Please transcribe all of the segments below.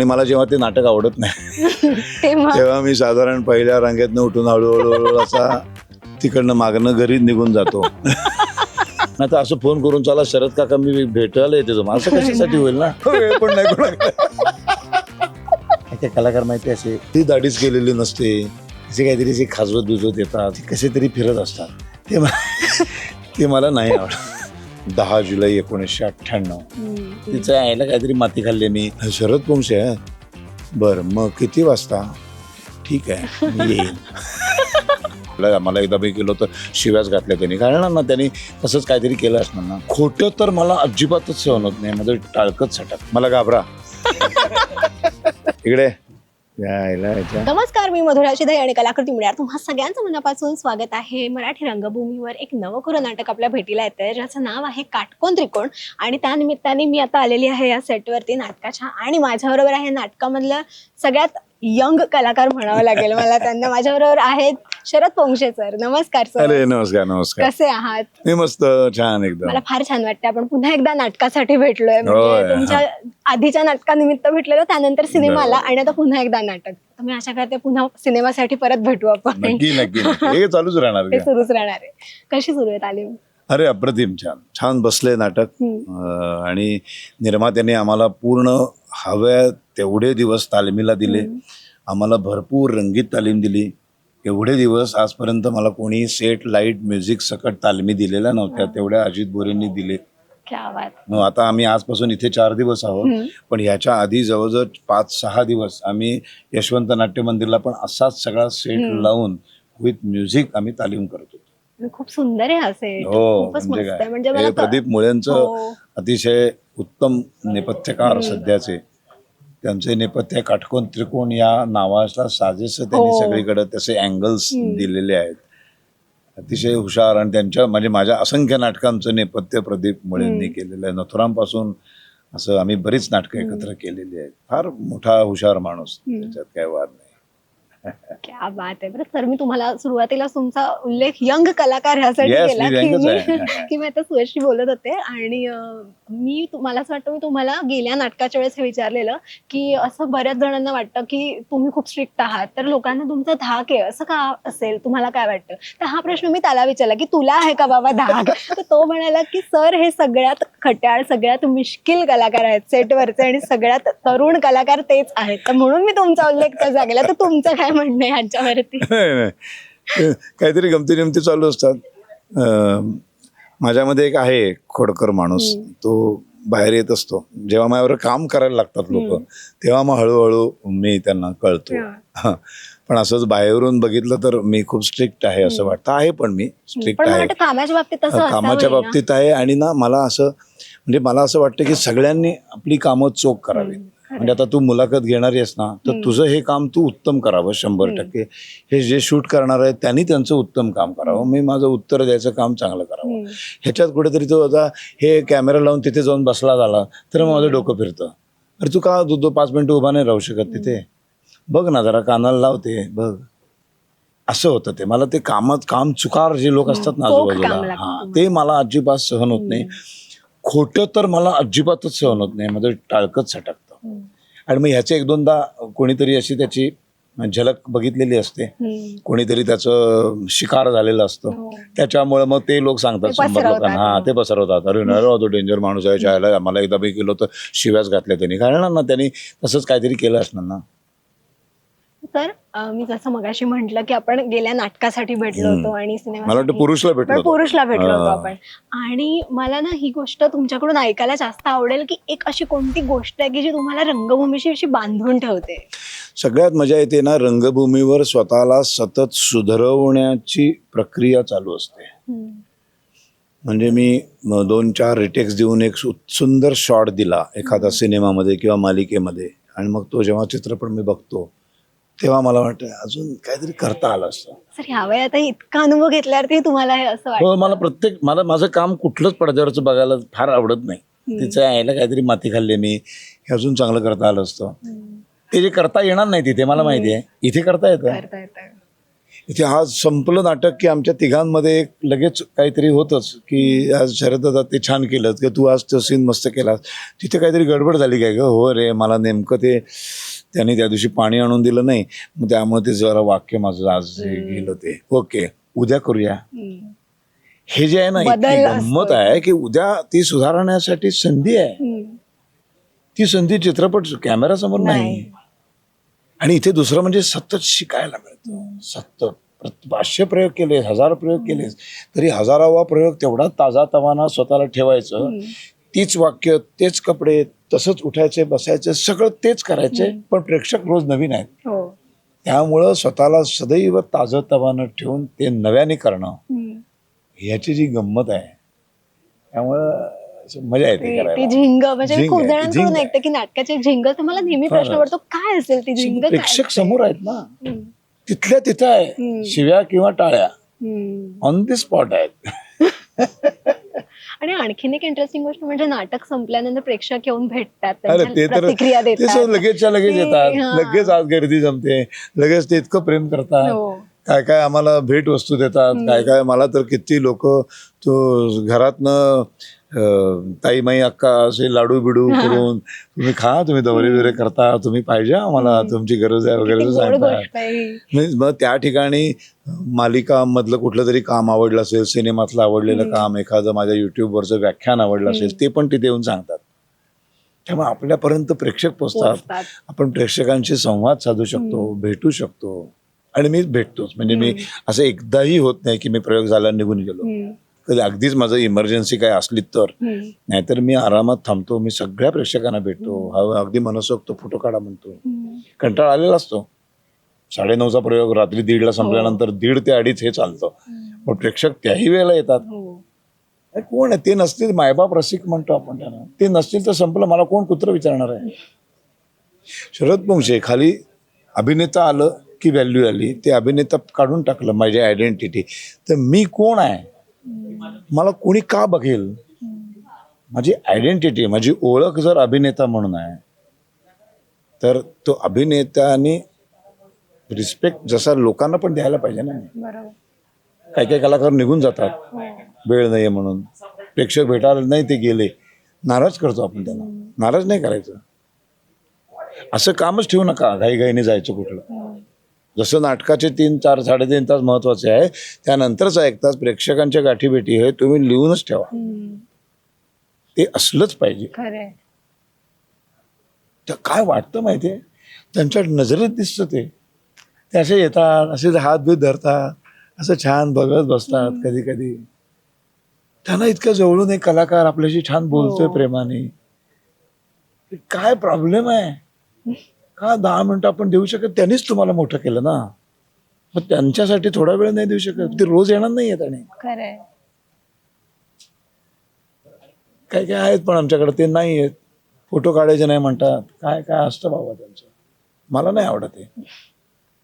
मला जेव्हा ते नाटक आवडत नाही तेव्हा मी साधारण पहिल्या रांगेतनं उठून हळूहळू असा तिकडनं मागणं घरी निघून जातो. नाही तर असं फोन करून चला शरद काका मी भेटायला येते तुम्हाला, असं कशासाठी होईल ना, वेळ पण नाही कोणाकडे. कलाकार माहिती असे ती दाढीच केलेली नसते, असे काहीतरी असे खाजवत बिजवत येतात, कसे तरी फिरत असतात, ते मला नाही आवडत. 10 जुलै 1998 तिचं यायला काहीतरी माती खाल्ली मी. शरद पोंक्षे आहे, बरं मग किती वाजता? ठीक आहे मी येईन. मला एकदा मी केलं तर शिव्याच घातल्या त्यांनी, कारण ना त्यांनी तसंच काहीतरी केलं असणार ना. खोटं तर मला अजिबातच सहन होत नाही, माझं टाळकच सटक, मला घाबरा. इकडे नमस्कार, मी मधुरा शिधाई आणि कलाकृती मिळणार तुम्हा सगळ्यांचं मनापासून स्वागत आहे. मराठी रंगभूमीवर एक नवखुरं नाटक आपल्या भेटीला येतंय, ज्याचं नाव आहे काटकोन त्रिकोण. आणि त्या निमित्ताने मी आता आलेली आहे या सेटवरती नाटकाच्या, आणि माझ्याबरोबर आहे नाटकामधलं सगळ्यात यंग कलाकार म्हणावं लागेल मला त्यांना. माझ्याबरोबर आहेत शरद पोंक्षे सर. नमस्कार सर. अरे नमस्कार नमस्कार. कसे आहात? मी मस्त, छान एकदम. मला फार छान वाटतं आपण पुन्हा एकदा नाटकासाठी भेटलोय. म्हणजे तुमच्या आधीच्या नाटकानिमित्त भेटलेलो, त्यानंतर सिनेमाला, आणि आता पुन्हा एकदा नाटक. मी आशा करते पुन्हा सिनेमासाठी परत भेटू आपण. नक्की नक्की. हे चालूच राहणार, ते सुरूच राहणार आहे. कशी सुरू आहे तालीम? अरे अप्रतिम, छान छान बसले नाटक. आणि निर्मात्याने आम्हाला पूर्ण हव्या तेवढे दिवस तालमीला दिले, आम्हाला भरपूर रंगीत तालीम दिली. एवढे दिवस आजपर्यंत मला कोणी सेट लाईट म्युझिक सकट तालमी दिलेल्या नव्हत्या, तेवढ्या अजित बोरेंनी दिले. मग आता आम्ही आजपासून इथे 4 दिवस आहोत, पण ह्याच्या आधी जवळजवळ 5-6 दिवस आम्ही यशवंत नाट्य मंदिरला पण असाच सगळा सेट लावून विथ म्युझिक आम्ही तालीम करतो. खूप सुंदर आहे असे. हो, म्हणजे प्रदीप मुळेंचं अतिशय उत्तम नेपथ्यकार सध्याचे, त्यांचे नेपथ्य काटकोन त्रिकोण या नावाला साजेस त्यांनी सगळीकडे तसे अँगल्स दिलेले आहेत. अतिशय हुशार, आणि त्यांच्या म्हणजे माझ्या असंख्य नाटकांचं नेपथ्य प्रदीप मुळेंनी केलेलं आहे. नथुरामपासून असं आम्ही बरीच नाटकं एकत्र केलेली आहेत. फार मोठा हुशार माणूस, त्याच्यात काय वाद नाही. क्या बात आहे. बरं सर, मी तुम्हाला सुरुवातीला तुमचा उल्लेख यंग कलाकार ह्यासाठी केला की मी आता सुयशशी बोलत होते, आणि मी मला असं वाटतं मी तुम्हाला गेल्या नाटकाच्या वेळेस हे विचारलेलं की असं बऱ्याच जणांना वाटतं की तुम्ही खूप स्ट्रिक्ट आहात, तर लोकांना तुमचा धाक आहे, असं का असेल, तुम्हाला काय वाटतं? तर हा प्रश्न मी त्याला विचारला की तुला आहे का बाबा धाक? तर तो म्हणाला की सर हे सगळ्यात खट्याळ, सगळ्यात मुश्किल कलाकार आहेत सेटवरचे, आणि सगळ्यात तरुण कलाकार तेच आहेत, तर म्हणून मी तुमचा उल्लेख तसा केला. तर तुमचं काय म्हणणं आहे ह्याच्यावरती? काहीतरी गमती जमती चालू असतात. माझ्यामध्ये एक आहे खोडकर माणूस, तो बाहेर येत असतो. जेव्हा माझ्यावर काम करायला लागतात लोक, तेव्हा मग हळूहळू मी त्यांना कळतो. पण असंच बाहेरून बघितलं तर मी खूप स्ट्रिक्ट आहे असं वाटतं. आहे पण मी स्ट्रिक्ट आहे कामाच्या बाबतीत आहे. आणि ना मला असं वाटतं की सगळ्यांनी आपली कामं चोख करावी. म्हणजे आता तू मुलाखत घेणारी आहेस ना, तर तुझं हे काम तू उत्तम करावं 100%. हे जे शूट करणार आहे त्यांनी त्यांचं उत्तम काम करावं, मी माझं उत्तर द्यायचं काम चांगलं करावं. ह्याच्यात कुठेतरी तो आता हे कॅमेरा लावून तिथे जाऊन बसला झाला तर माझं डोकं फिरतं. अरे तू का 2-5 मिनिटं उभा नाही राहू शकत तिथे? बघ ना जरा, कानाला लावते बघ. असं होतं ते. मला ते काम चुकार जे लोक असतात ना आजूबाजूला, ते मला अजिबात सहन होत नाही. खोटं तर मला अजिबातच सहन होत नाही, माझं टाळकच सटकतं. आणि मग ह्याचे 1-2दा कोणीतरी अशी त्याची झलक बघितलेली असते, कोणीतरी त्याचं शिकार झालेलं असतं, त्याच्यामुळे मग ते लोक सांगतात 100 लोकांना, ते पसरवतात. अरे नाही तो डेंजर माणूस आहे, चायला मला एकदा बी केलं तर शिव्याच घातल्या त्यांनी, कारण ना त्यांनी तसंच काहीतरी केलं असणार ना. तर मी जसं मगाशी म्हटलं की आपण गेल्या नाटकासाठी भेटलो होतो, आणि मला वाटतं पुरुषला भेटलो होतो आपण. आणि मला ना ही गोष्ट तुमच्याकडून ऐकायला जास्त आवडेल की एक अशी कोणती गोष्ट आहे की जी तुम्हाला रंगभूमीशी अशी बांधून ठेवते? सगळ्यात मजा येते ना, रंगभूमीवर स्वतःला सतत सुधारवण्याची प्रक्रिया चालू असते. म्हणजे मी 2-4 रिटेक्स देऊन एक सुंदर शॉट दिला एखादा सिनेमामध्ये किंवा मालिकेमध्ये, आणि मग तो जेव्हा चित्रपट मी बघतो तेव्हा मला वाटतं अजून काहीतरी करता आलं असतं. सर ह्या वयात इतका अनुभव घेतल्यावरती तुम्हाला हे असं वाटतं? मला माझं काम कुठलंच पडद्यावरचं बघायला फार आवडत नाही. तिचं यायला काहीतरी माती खाल्ली मी, हे अजून चांगलं करता आलं असतं. ते जे करता येणार नाही तिथे मला माहिती आहे, इथे करता येतं. इथे आज संपलं नाटक की आमच्या तिघांमध्ये एक लगेच काहीतरी होतच की आज शरद दादा ते छान केलं की तू आज तो सीन मस्त केलास. तिथे काहीतरी गडबड झाली काय ग, हो रे मला नेमकं ते त्यांनी त्या दिवशी पाणी आणून दिलं नाही, मग त्यामुळे ते जरा वाक्य माझं आज जे गेलं ते ओके उद्या करूया. हे जे आहे ना इतकी बदल असतो. गंमत आहे की उद्या ती सुधारण्यासाठी संधी आहे. ती संधी चित्रपट कॅमेरासमोर नाही. आणि इथे दुसरं म्हणजे सतत शिकायला मिळतं. सतत 500 प्रयोग केले, 1000 प्रयोग केले तरी 1000वा प्रयोग तेवढा ताजा तवाना स्वतःला ठेवायचं. तीच वाक्य, तेच कपडे, तसंच उठायचे बसायचे, सगळं तेच करायचे. पण प्रेक्षक रोज नवीन आहेत. त्यामुळं स्वतःला सदैव ताजं तवानं ठेवून ते नव्याने करणं ह्याची जी गंमत आहे त्यामुळं मजा येते ती करायला. झिंग म्हणजे झिंग खूप आहे, जणांकडून झिंग आहे. ऐकते की नाटकाची एक झिंग तुम्हाला नेहमी प्रश्न पडतो काय असेल ती झिंग काय प्रेक्षक असते? समोर आहेत ना, तिथल्या तिथं आहे. शिव्या किंवा टाळ्या ऑन द स्पॉट आहेत. आणि आणखीन एक इंटरेस्टिंग गोष्ट म्हणजे नाटक संपल्यानंतर प्रेक्षक येऊन भेटतात, अरे त्यांच्या ते तर प्रतिक्रिया ते देतात. सगळं लगेचच्या लगेच की, येतात. हा. लगेच आज गर्दी जमते, लगेच ते इतकं प्रेम करतात. हो. काय काय आम्हाला भेट वस्तू देतात. काय काय मला तर किती लोक तो घरातनं ताईमाई अक्का असे लाडू बिडू करून तुम्ही खा, तुम्ही दौरे बिरे करता, तुम्ही पाहिजे आम्हाला, तुमची गरज आहे वगैरे किती असं गोड सांगतात. गोष्ट आहे ही. म्हणजे मग त्या ठिकाणी मालिका मधलं कुठलं तरी काम आवडलं असेल, सिनेमातलं आवडलेलं काम, एखादं माझ्या युट्यूबवरचं व्याख्यान आवडलं असेल, ते पण तिथे येऊन सांगतात. त्यामुळे आपल्यापर्यंत प्रेक्षक पोचतात. पोचतात. आपण प्रेक्षकांशी संवाद साधू शकतो, भेटू शकतो. आणि मी भेटतोच. म्हणजे मी असं एकदाही होत नाही की मी प्रयोग झाला निघून गेलो. कधी अगदीच माझं इमर्जन्सी काय असली तर, नाहीतर मी आरामात थांबतो. मी सगळ्या प्रेक्षकांना भेटतो. अगदी मनसोक्त फोटो काढा म्हणतो. कंटाळा आलेला असतो. 9:30चा प्रयोग रात्री 1:30ला संपल्यानंतर 1:30 ते 2:30 हे चालतं. पण प्रेक्षक त्याही वेळेला येतात. अरे कोण आहे ते? नसतील मायबाप रसिक म्हणतो आपण त्यांना. ते नसतील तर संपलं. मला कोण कुत्र विचारणार आहे? शरद वंशे खाली अभिनेता आलं की व्हॅल्यू आली. ते अभिनेता काढून टाकलं माझी आयडेंटिटी. तर मी कोण आहे, मला कोणी का बघेल? माझी आयडेंटिटी, माझी ओळख जर अभिनेता म्हणून आहे तर तो अभिनेत्याने रिस्पेक्ट जसा लोकांना पण द्यायला पाहिजे ना. काही काही कलाकार निघून जातात वेळ नाही म्हणून, प्रेक्षक भेटायला नाही ते गेले, नाराज करतो आपण त्यांना. नाराज नाही करायचं. असं कामच ठेवू नका घाईघाईने जायचं कुठलं. जसं नाटकाचे 3-4 3.5 तास महत्वाचे आहे, त्यानंतरचा 1 तास प्रेक्षकांच्या गाठीभेटी हे तुम्ही लिहूनच ठेवा. ते असलंच पाहिजे. तर काय वाटतं माहितीये, त्यांच्या नजरेत दिसतं ते असे येतात, असे हात बीत धरतात, असं छान बघत बसतात. कधी कधी त्यांना इतकं जवळून एक कलाकार आपल्याशी छान बोलतोय प्रेमाने. काय प्रॉब्लेम आहे का? 10 मिनिटं आपण देऊ शकत, त्यांनीच तुम्हाला मोठं केलं ना. मग त्यांच्यासाठी थोडा वेळ नाही देऊ शकत? ते रोज येणार नाही आहेत. आणि काय काय आहेत पण आमच्याकडे ते नाही आहेत. फोटो काढायचे नाही म्हणतात. काय काय असतं बाबा त्यांचं, मला नाही आवडत हे.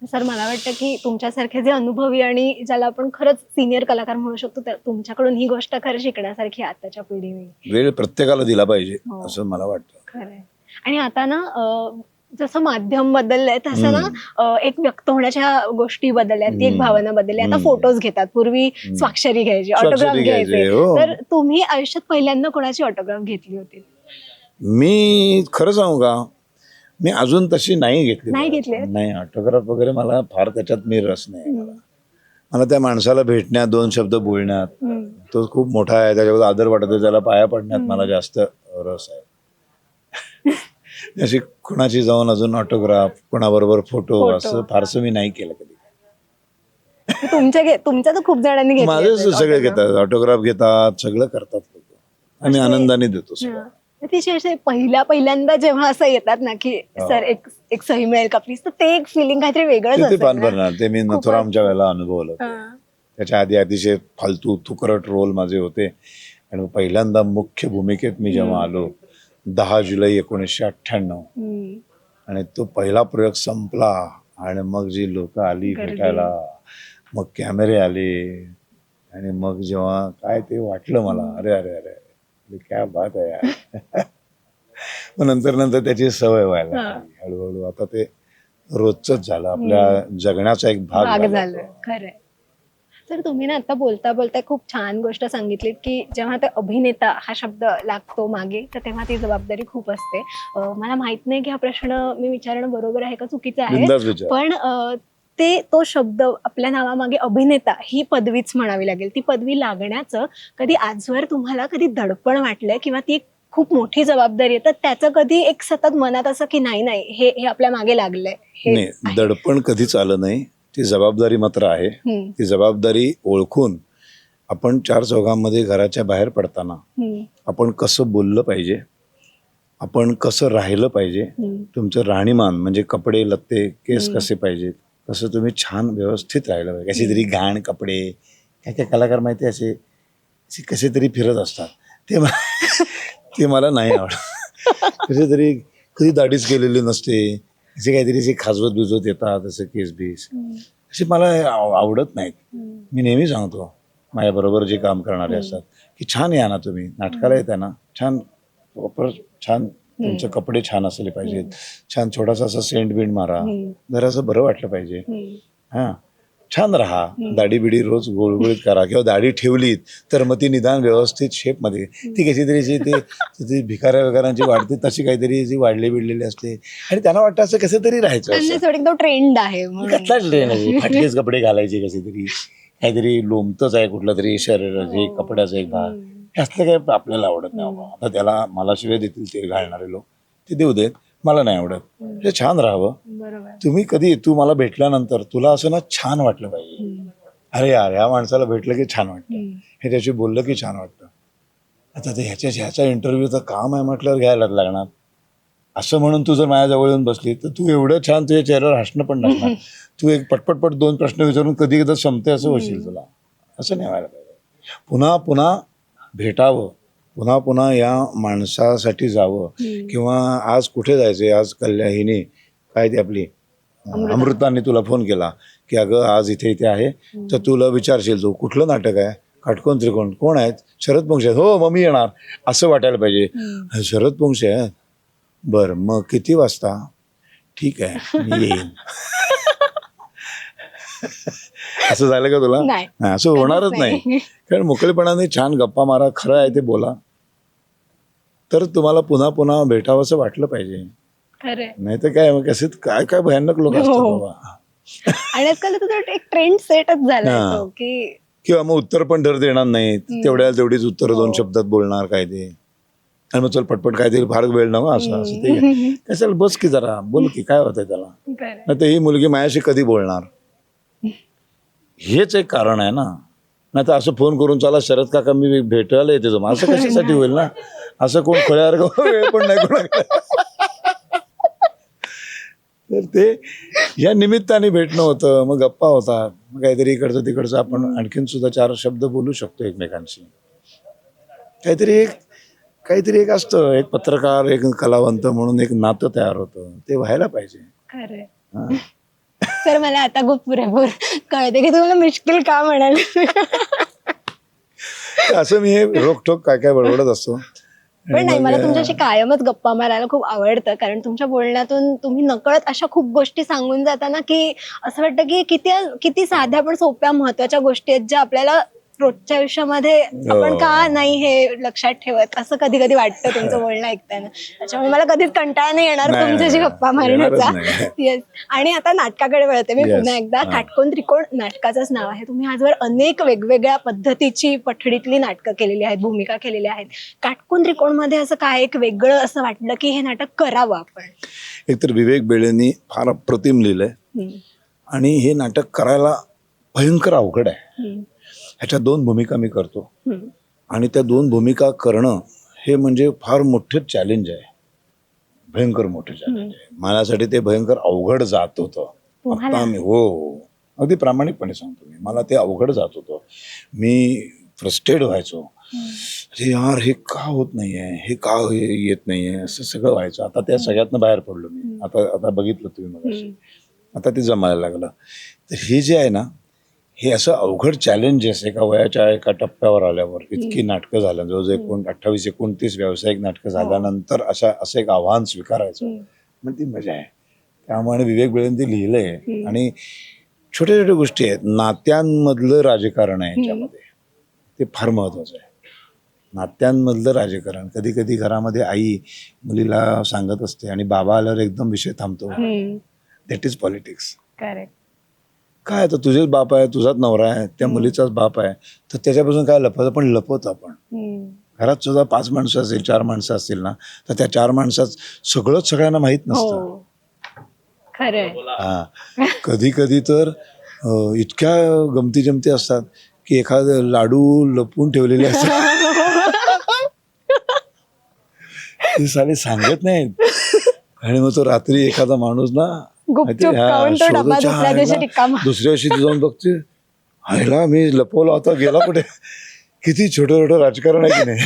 सर मला वाटतं की तुमच्यासारखे जे अनुभवी आणि ज्याला आपण खरंच सिनियर कलाकार म्हणू शकतो, तुमच्याकडून ही गोष्ट खरं शिकण्यासारखी आताच्या पिढीने. वेळ प्रत्येकाला दिला पाहिजे असं मला वाटतं. खरंय. आणि आता ना जसं माध्यम बदललंय तसं ना एक व्यक्त होण्याच्या गोष्टी बदलल्या, ती एक भावना बदलली. आता फोटोज घेतात, पूर्वी स्वाक्षरी घ्यायची, ऑटोग्राफ घ्यायचे. तर तुम्ही आयुष्यात पहिल्यांदा कोणाची ऑटोग्राफ घेतली होती? मी खरं सांगू का, मी अजून तशी नाही घेतली. नाही ऑटोग्राफ वगैरे मला फार त्याच्यात मी रस नाही. मला त्या माणसाला भेटण्यात, 2 शब्द बोलण्यात, तो खूप मोठा आहे त्याच्यावर आदर वाटतो, त्याला पाया पडण्यात मला जास्त रस आहे. अशी कोणाची जाऊन अजून ऑटोग्राफ, कोणाबरोबर फोटो असं फारसं मी नाही केलं कधी. तुमच्या तर खूप जणांनी घेतली. माझे सगळे घेतात ऑटोग्राफ, घेतात, सगळं करतात लोक. आम्ही आनंदाने देतो सगळं. अतिशय पहिल्यांदा जेव्हा असं येतात ना की सर एक सही मिळेल का प्लीज, तर ते एक फिलिंग काहीतरी वेगळंच ते असेल पान ना. भरणार. ते मी नथुरामच्या वेळेला अनुभवलं. त्याच्या आधी अतिशय फालतू तुकरट रोल माझे होते. आणि पहिल्यांदा मुख्य भूमिकेत मी जेव्हा आलो 10 जुलै 1998, आणि तो पहिला प्रयोग संपला आणि मग जी लोक आली भेटायला, मग कॅमेरे आले, आणि मग जेव्हा काय ते वाटलं मला, अरे अरे अरे क्या बात आहे यार. मग नंतर त्याची सवय व्हायला लागली हळूहळू. आता ते रोजच झालं, आपल्या जगण्याचा एक भाग भाग झाला झालं. खरंय. तर तुम्ही ना आता बोलता बोलता खूप छान गोष्ट सांगितलीत की जेव्हा ते अभिनेता हा शब्द लागतो मागे तर तेव्हा ती जबाबदारी खूप असते. मला माहित नाही की हा प्रश्न मी विचारणं बरोबर आहे का चुकीचं आहे, बिनधास्त विचार. पण तो शब्द आपल्या नावामागे अभिनेता ही पदवीच म्हणावी लागेल. ती पदवी लागण्याचं कधी आजवर तुम्हाला कधी दडपण वाटलंय किंवा ती एक खूप मोठी जबाबदारी आहे, तर त्याचं कधी एक सतत मनात असं की नाही नाही हे आपल्या मागे लागलंय हे नाही, आहे? दडपण कधीच आलं नाही. ती जबाबदारी मात्र आहे. हम्म, ती जबाबदारी ओळखून आपण चार चौघांमध्ये घराच्या बाहेर पडताना हम्म, आपण कसं बोललं पाहिजे, आपण कसं राहिलं पाहिजे, हम्म, तुमचं राहणीमान म्हणजे कपडे लत्ते केस हम्म. कसे पाहिजेत, कसं तुम्ही छान व्यवस्थित राहिलं पाहिजे. कशी तरी घाण कपडे, काय काय कलाकार माहिती असे असे कसे तरी फिरत असतात, ते मला नाही आवडत. कसे तरी कधी दाढीच केलेली नसते, असे काहीतरी असे खाजवत बिजवत येतात असं केस बीस, असे मला आवडत नाहीत. मी नेहमी सांगतो माझ्याबरोबर जे काम करणारे असतात की छान या ना, तुम्ही नाटकाला येता ना, छान प्रॉपर छान तुमचे कपडे छान असले पाहिजेत, छान छोटासा असा सेंट बिंट मारा, जरासं बरं वाटलं पाहिजे, हां छान राहा, दाढी बिडी रोज गोळगोळीत करा, किंवा दाढी ठेवलीत तर मग ती निदान व्यवस्थित शेपमध्ये, ती कशी तरी अशी ती भिकाऱ्या वगैरांची वाढते तशी काहीतरी जी वाढली बिडलेली असते आणि त्यांना वाटतं असं कसं तरी राहायचं. त्यांना असं थोडी तो ट्रेंड आहे म्हणून. कसलाच ट्रेन आहे, फाटकेच कपडे घालायचे कसे तरी, काहीतरी लोमतच आहे कुठलं तरी शरीराचं एक कपड्याचा एक भाग, हे असलं काय आपल्याला आवडत नाही बाबा. आता त्याला मला शिवाय देतील ते घालणारे लोक, ते देऊ देत, मला नाही आवडत. हे छान राहावं. बरोबर. तुम्ही कधी तू मला भेटल्यानंतर तुला असं ना छान वाटलं पाहिजे, अरे यार ह्या माणसाला भेटलं की छान वाटतं, हे त्याशी बोललं की छान वाटतं. आता ते ह्याचा इंटरव्ह्यूचं काम आहे म्हटल्यावर घ्यायला लागणार. असं म्हणून तू जर माझ्याजवळ येऊन बसली तर तू एवढं छान तुझ्या चेहऱ्यावर हसणं पण नसणार. तू एक पटपट दोन प्रश्न विचारून कधी एकदा संपते असं होशील तुला. असं नाही व्हायला पाहिजे. पुन्हा पुन्हा भेटावं, पुन्हा पुन्हा या माणसासाठी जावं, किंवा आज कुठे जायचे, आज कल्याणी काय ती आपली अमृताने तुला फोन केला की अगं आज इथे इथे आहे, तर तुला विचारशील तू कुठलं नाटक आहे, काटकोण त्रिकोण, कोण आहेत, शरद पोंक्षे आहेत, हो मग मी येणार, असं वाटायला पाहिजे. शरद पोंक्षे आहेत, बरं मग किती वाजता, ठीक आहे मी येईन. असं झालं का तुला? नाही. नाही, असं होणारच नाही. कारण मोकळेपणाने छान गप्पा मारा, खरं आहे ते बोला, तर तुम्हाला पुन्हा पुन्हा भेटावं असं वाटलं पाहिजे. खरंय. नाही तर काय मग कसे काय काय भयानक लोक असतात बाबा. आणि आजकाल तो एक ट्रेंड सेटच झालाय हा. तो की किंवा मग उत्तर पण धर देणार नाहीत, तेवढ्याला तेवढीच उत्तर दोन शब्दात बोलणार काय ते, आणि मग चल पटपट काहीतरी फार वेळ नव्हा असं असं ते कशाला, बस की जरा बोल की काय होतंय त्याला. खरंय. नाही तर ही मुलगी माझ्याशी कधी बोलणार, हेच एक कारण आहे ना. नाही तर असं फोन करून चला शरद काका मी भेटायला येते जमा, असं कशासाठी होईल ना. असं कोण खोळ्यासारखं वेळ पण नाही कोणाकडे. तर ते या निमित्ताने भेटणं होतं, मग गप्पा होतात, मग काहीतरी इकडचं तिकडचं आपण आणखीन सुद्धा चार शब्द बोलू शकतो एकमेकांशी. काहीतरी एक असतं, एक पत्रकार एक कलावंत म्हणून एक नातं तयार होतं, ते व्हायला पाहिजे. खरंय. हा. सर मला आता खूप पुरेपूर कळते की तुम्हाला मुश्किल का म्हणाल. तर असं मी हे रोकठोक काय काय बडबडत असतो. पण नाही, मला तुमच्याशी कायमच गप्पा मारायला खूप आवडतं, कारण तुमच्या बोलण्यातून तुम्ही नकळत अशा खूप गोष्टी सांगून जाताना की असं वाटतं की किती साध्या पण सोप्या महत्वाच्या गोष्टी आहेत ज्या आपल्याला रोजच्या आयुष्यामध्ये आपण का नाही हे लक्षात ठेवत, असं कधी कधी वाटतं तुमचं बोलणं ऐकताना. त्याच्यामुळे मला कधीच कंटाळा नाही येणार नाही, तुमच्याशी नाही, गप्पा येणारच मारण्याचा. नाही. येस. आणि आता नाटकाकडे वळते मी Yes. पुन्हा एकदा. हा. काटकोन त्रिकोण नाटकाचंच नाव आहे. तुम्ही आजवर अनेक वेगवेगळ्या पद्धतीची पठडीतली नाटकं केलेली आहेत, भूमिका केलेल्या आहेत. काटकोन त्रिकोण मध्ये असं काय एक वेगळं असं वाटलं की हे नाटक करावं आपण? एकतर विवेक बेळेंनी फार अप्रतिम लिहिलंय, आणि हे नाटक करायला भयंकर अवघड आहे. ह्याच्या दोन भूमिका मी करतो, आणि त्या दोन भूमिका करणं हे म्हणजे फार मोठं चॅलेंज आहे, भयंकर मोठं चॅलेंज आहे. माझ्यासाठी ते भयंकर अवघड जात होतं. आता मी हो अगदी प्रामाणिकपणे सांगतो, मी मला ते अवघड जात होतं. मी फ्रस्ट्रेट व्हायचो, अरे यार हे का होत नाहीये, हे का येत नाहीये, असं सगळं व्हायचं. आता त्या सगळ्यातनं बाहेर पडलो मी. आता बघितलं तुम्ही मग, आता ते जमायला लागलं. तर हे जे आहे ना, हे असं अवघड चॅलेंजेस एका वयाच्या एका टप्प्यावर आल्यावर, इतकी नाटकं झाल्या, जवळजवळ 28-29 व्यावसायिक नाटकं झाल्यानंतर असं एक आव्हान स्वीकारायचं, मग ती मजा आहे. त्यामुळे विवेक बेळेंनी ते लिहिलंय. आणि छोट्या छोट्या गोष्टी आहेत, नात्यांमधलं राजकारण आहे याच्यामध्ये, ते फार महत्वाचं आहे. नात्यांमधलं राजकारण. कधी कधी घरामध्ये आई मुलीला सांगत असते आणि बाबा आल्यावर एकदम विषय थांबतो. That is politics. करेक्ट. काय आता तुझेच बाप आहे, तुझाच नवरा आहे, त्या मुलीचाच बाप आहे, तर त्याच्यापासून काय लपवत? पण लपवतो आपण. घरात सुद्धा 5 माणसं असतील, 4 माणसं असतील ना, तर त्या 4 माणसात सगळंच सगळ्यांना माहीत नसतं. खरंय. हा, कधी कधी तर इतक्या गमती जमती असतात की एखादं लाडू लपवून ठेवलेले असतात, ते साले सांगत नाहीत. आणि मग तो रात्री एखादा माणूस ना गुपचूप खाऊन तो डबा दुसऱ्या दिवशी रिकामा. दुसऱ्या दिवशी जाऊन बघते, हायला मी लपवला होता, गेला कुठे. किती छोटं छोटं राजकारण आहे की नाही.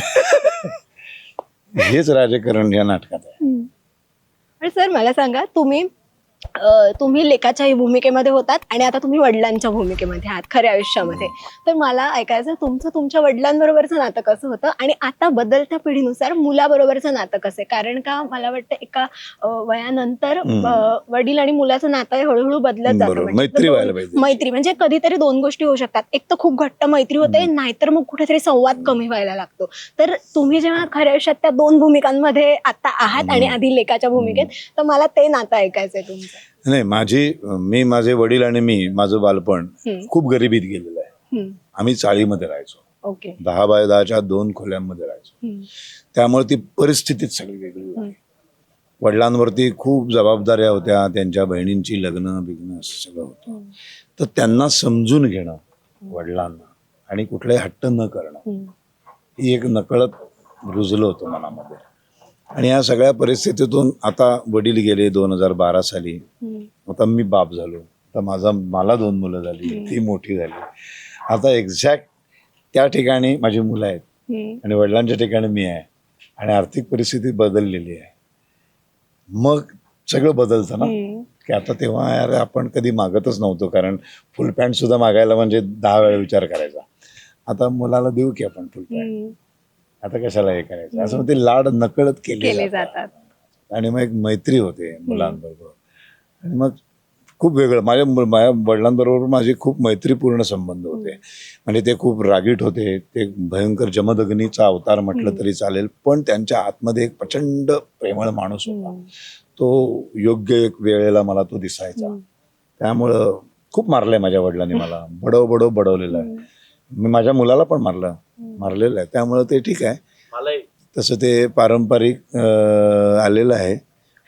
हेच राजकारण या नाटकात आहे. आणि सर मला सांगा, तुम्ही लेखाच्याही भूमिकेमध्ये होतात आणि आता तुम्ही वडिलांच्या भूमिकेमध्ये आहात खऱ्या आयुष्यामध्ये. तर मला ऐकायचं, तुमच्या वडिलांबरोबरचं नातं कसं होतं आणि आता बदलत्या पिढीनुसार मुलाबरोबरचं नातं कसं आहे? कारण का मला वाटतं एका वयानंतर वडील आणि मुलाचं नातं हे हळूहळू बदलत जातं. मैत्री व्हायला पाहिजे. मैत्री म्हणजे कधीतरी 2 गोष्टी होऊ शकतात. एक तर खूप घट्ट मैत्री होते, नाहीतर मग कुठेतरी संवाद कमी व्हायला लागतो. तर तुम्ही जेव्हा खऱ्या आयुष्यात त्या 2 भूमिकांमध्ये आता आहात आणि आधी लेखाच्या भूमिकेत, तर मला ते नातं ऐकायचंय तुमचं. नाही, मी माझे वडील आणि माझं बालपण खूप गरिबीत गेलेलं आहे. आम्ही चाळीमध्ये राहायचो. ओके. 10 बाय 10च्या 2 खोल्यांमध्ये राहायचो. त्यामुळे ती परिस्थितीच सगळी वेगळी होती. वडिलांवरती खूप जबाबदाऱ्या होत्या, त्यांच्या बहिणींची लग्न बिग्न असं सगळं होतं. तर त्यांना समजून घेणं, वडिलांना, आणि कुठलाही हट्ट न करणं, ही एक नकळत रुजलं होतं मनामध्ये. आणि या सगळ्या परिस्थितीतून आता वडील गेले 2012 साली. आता मी बाप झालो. आता मला 2 मुलं झाली, ती मोठी झाली. आता एक्झॅक्ट त्या ठिकाणी माझी मुलं आहेत आणि वडिलांच्या ठिकाणी मी आहे, आणि आर्थिक परिस्थिती बदललेली आहे. मग सगळं बदलतं ना, की आता तेव्हा यार आपण कधी मागतच नव्हतो, कारण फुल पॅन्ट सुद्धा मागायला म्हणजे 10 वेळा विचार करायचा. आता मुलाला देऊ की आपण फुल पॅन्ट, आता कशाला हे करायचं, असं ते लाड नकळत केले जातात. आणि मग एक मैत्री होते मुलांबरोबर. आणि मग खूप वेगळं, माझ्या वडिलांबरोबर माझे खूप मैत्रीपूर्ण संबंध होते. म्हणजे ते खूप रागीट होते, ते भयंकर जमदग्नीचा अवतार म्हटलं तरी चालेल, पण त्यांच्या आतमध्ये एक प्रचंड प्रेमळ माणूस होता. तो योग्य एक वेळेला मला तो दिसायचा. त्यामुळं खूप मारलंय माझ्या वडिलांनी मला, बडवलेलं आहे. मी माझ्या मुलाला पण मारलेलं आहे. त्यामुळं ते ठीक आहे, तसं ते पारंपरिक आलेलं आहे.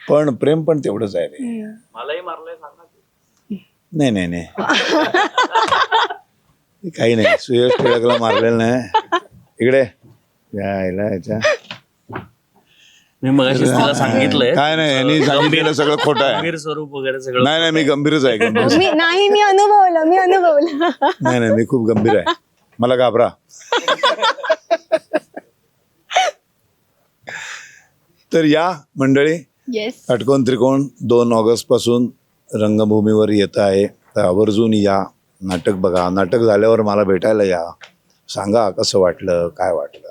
पण प्रेम पण तेवढंच आहे रे. मलाही मारलंय, सांगा. नाही काही नाही, सुयश टिळकला मारलेलं नाही. इकडे याच्या मी मगाशी तुला सांगितलंय काय नाही, यांनी सांगितलेलं सगळं खोटं आहे. गंभीर स्वरूप वगैरे सगळं. नाही मी गंभीरच आहे. मी अनुभवलं. नाही मी खूप गंभीर आहे, मला घाबरा. तर या मंडळी, येस, षटकोन त्रिकोण 2 ऑगस्ट पासून रंगभूमीवर येत आहे. तर आवर्जून या, नाटक बघा. नाटक झाल्यावर मला भेटायला या, सांगा कसं वाटलं, काय वाटलं.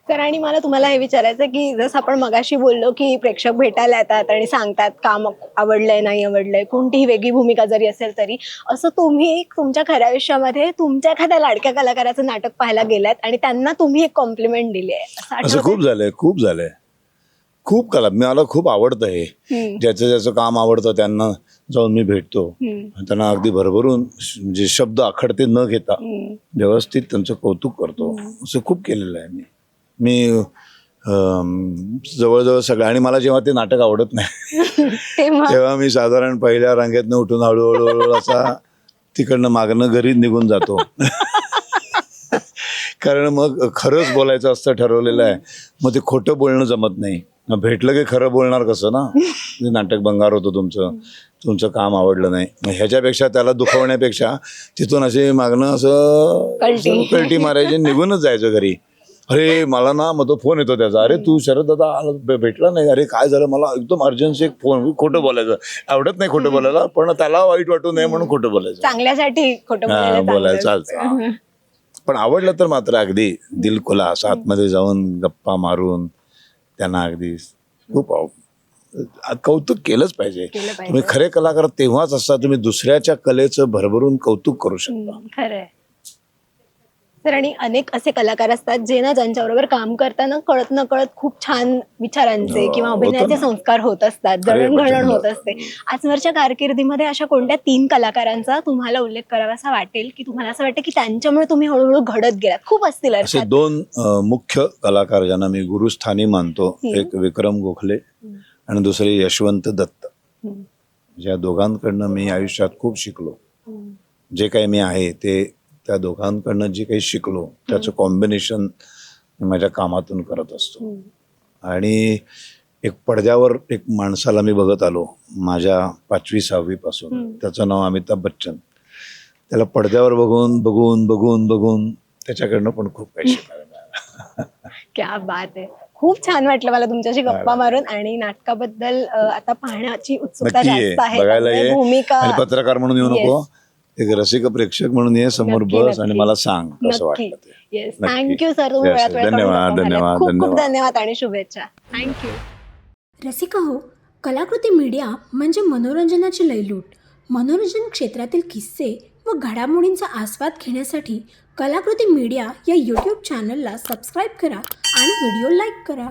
सर, आणि मला तुम्हाला हे विचारायचं की जसं आपण मगाशी बोललो की प्रेक्षक भेटायला येतात आणि सांगतात काम आवडलंय नाही आवडलंय, कोणतीही वेगळी भूमिका जरी असेल तरी, असं तुम्ही तुमच्या खऱ्या आयुष्यामध्ये तुमच्या एखाद्या लाडक्या कलाकाराचं नाटक पाहायला गेलात आणि त्यांना तुम्ही एक कॉम्प्लिमेंट दिली आहे असं खूप झालंय. खूप कला मला खूप आवडतं हे. ज्याचं काम आवडतं त्यांना जाऊन मी भेटतो, त्यांना अगदी भरभरून जे शब्द आखडते न घेता व्यवस्थित त्यांचं कौतुक करतो. असं खूप केलेलं आहे मी जवळजवळ सगळं. आणि मला जेव्हा ते नाटक आवडत नाही तेव्हा मी साधारण पहिल्या रांगेतनं उठून हळूहळू असा तिकडनं मागणं घरी निघून जातो. कारण मग खरंच बोलायचं असतं ठरवलेलं आहे, मग ते खोटं बोलणं जमत नाही. भेटलं की खरं बोलणार कसं ना. नाटक भंगार होतं तुमचं काम आवडलं नाही, मग ह्याच्यापेक्षा त्याला दुखवण्यापेक्षा तिथून असे मागणं असं कल्टी मारायची, निघूनच जायचं घरी. अरे मला ना, मग तो फोन येतो त्याचा, अरे तू शरद दादा भेटला नाही, अरे काय झालं, मला एकदम अर्जन्सी एक फोन. खोटं बोलायचं आवडत नाही, खोटं बोलायला, पण त्याला वाईट वाटू नये म्हणून खोटं बोलायचं, चांगल्यासाठी खोटं बोलायचं चालतं. पण आवडलं तर मात्र अगदी दिल खुला असं आतमध्ये जाऊन गप्पा मारून त्यांना अगदी खूप कौतुक केलंच पाहिजे. केलं पाहिजे. तुम्ही खरे कलाकार तेव्हाच असता, तुम्ही दुसऱ्याच्या कलेचं भरभरून कौतुक करू शकता. खरंय सर. आणि अनेक असे कलाकार असतात जे ना ज्यांच्याबरोबर काम करताना कळत न कळत खूप छान विचारांचे किंवा होतं अभिनयाचे ना. संस्कार होत असतात, अरे, जळणघळण प्रचंड. होत असते. आजवरच्या कारकिर्दीमध्ये अशा कोणत्या 3 कलाकारांचा तुम्हाला उल्लेख करावासा वाटेल की तुम्हाला असं वाटतं की त्यांच्यामुळे तुम्ही हळूहळू घडत गेलात? खूप असतील असे अर्थात. 2 मुख्य कलाकार ज्यांना मी गुरुस्थानी मानतो. एक विक्रम गोखले आणि दुसरे यशवंत दत्त. ज्या दोघांकडनं मी आयुष्यात खूप शिकलो. जे काही मी आहे ते त्या दोघांकडनं जे काही शिकलो त्याचं कॉम्बिनेशन माझ्या कामातून करत असतो. आणि एक पडद्यावर एक माणसाला मी बघत आलो माझ्या 5वी-6वी पासून. त्याचं नाव अमिताभ बच्चन. त्याला पडद्यावर बघून बघून बघून बघून त्याच्याकडनं पण खूप काही शिकायला मिळालं. क्या बात आहे. खूप छान वाटलं मला तुमच्याशी गप्पा मारून. आणि नाटकाबद्दल आता पाहण्याची उत्सुकता नक्की ये, जास्त आहे. बघायला त्यामुळे ये. भूमिका आणि पत्रकार म्हणून येऊ नको, एक रसिक प्रेक्षक म्हणून ये, समोर नक्की, बस आणि नक्की. मला सांग कसं नक्की. वाटलं ते. येस, नक्की. Thank you sir. तुम्ही Yes, वेळात वेळ काढून धन्यवाद, गप्पा मारल्यात. धन्यवाद, खूप खूप धन्यवाद. धन्यवाद आणि शुभेच्छा. थँक्यू. रसिका हो, कलाकृती मीडिया म्हणजे मनोरंजनाची लयलूट. मनोरंजन क्षेत्रातील किस्से व घडामोडींचा आस्वाद घेण्यासाठी कलाकृती मीडिया या यूट्यूब चॅनलला सबस्क्राईब करा आणि व्हिडिओ लाईक करा.